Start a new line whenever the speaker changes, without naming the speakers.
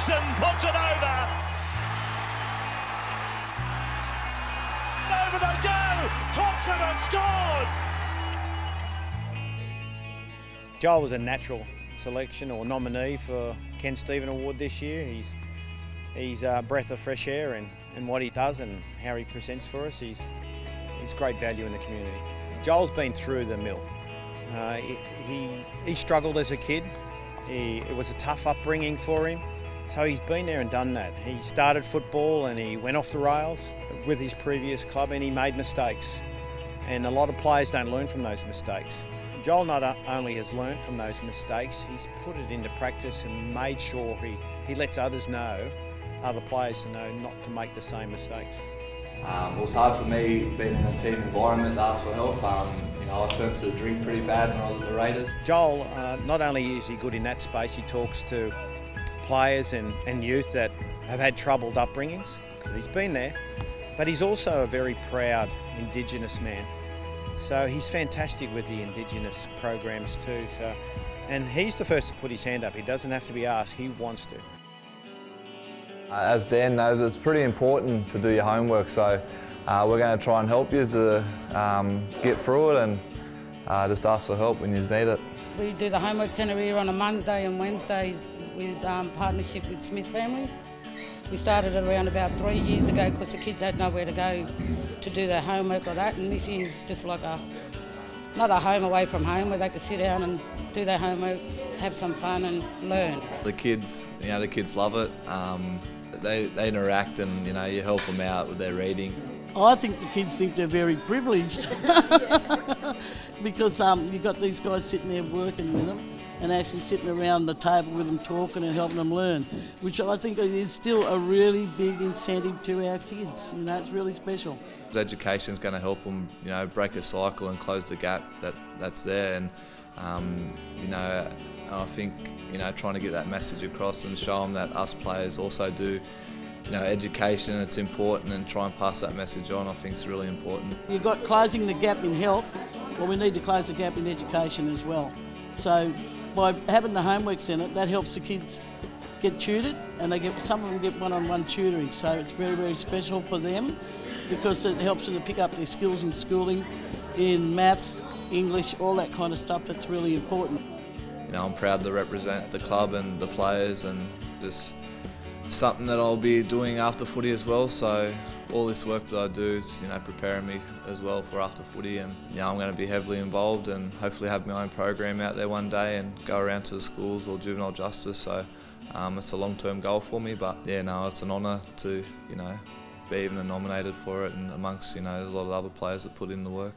Thompson puts it over. Over they go. Thompson has scored.
Joel was a natural selection or nominee for Ken Stephen Award this year. He's a breath of fresh air and what he does and how he presents for us. He's great value in the community. Joel's been through the mill. He struggled as a kid. It was a tough upbringing for him. So he's been there and done that. He started football and he went off the rails with his previous club and he made mistakes. And a lot of players don't learn from those mistakes. Joel not only has learnt from those mistakes, he's put it into practice and made sure he lets others know, other players to know not to make the same mistakes.
It was hard for me being in a team environment to ask for help. I turned to drink pretty bad when I was at the Raiders.
Joel, not only is he good in that space, he talks to players and youth that have had troubled upbringings, because he's been there, but he's also a very proud Indigenous man. So he's fantastic with the Indigenous programs too. And he's the first to put his hand up. He doesn't have to be asked, he wants to.
As Dan knows, it's pretty important to do your homework, so we're going to try and help you to get through it and just ask for help when you need it.
We do the homework centre here on a Monday and Wednesdays with partnership with Smith Family. We started it around about 3 years ago because the kids had nowhere to go to do their homework or that, and this is just like another home away from home where they could sit down and do their homework, have some fun and learn.
The kids love it. They interact and you help them out with their reading.
I think the kids think they're very privileged because you've got these guys sitting there working with them and actually sitting around the table with them talking and helping them learn, which I think is still a really big incentive to our kids. It's really special.
Education is going to help them, break a cycle and close the gap that's there. And I think trying to get that message across and show them that us players also do. Education, it's important, and try and pass that message on, I think is really important.
You've got closing the gap in health, well we need to close the gap in education as well. So by having the homework centre, that helps the kids get tutored, and some of them get one-on-one tutoring, so it's very, very special for them because it helps them to pick up their skills in schooling, in maths, English, all that kind of stuff. That's really important.
I'm proud to represent the club and the players, and just something that I'll be doing after footy as well. So all this work that I do is preparing me as well for after footy, and I'm going to be heavily involved and hopefully have my own program out there one day and go around to the schools or juvenile justice. So it's a long-term goal for me, but it's an honour to be even nominated for it, and amongst a lot of other players that put in the work.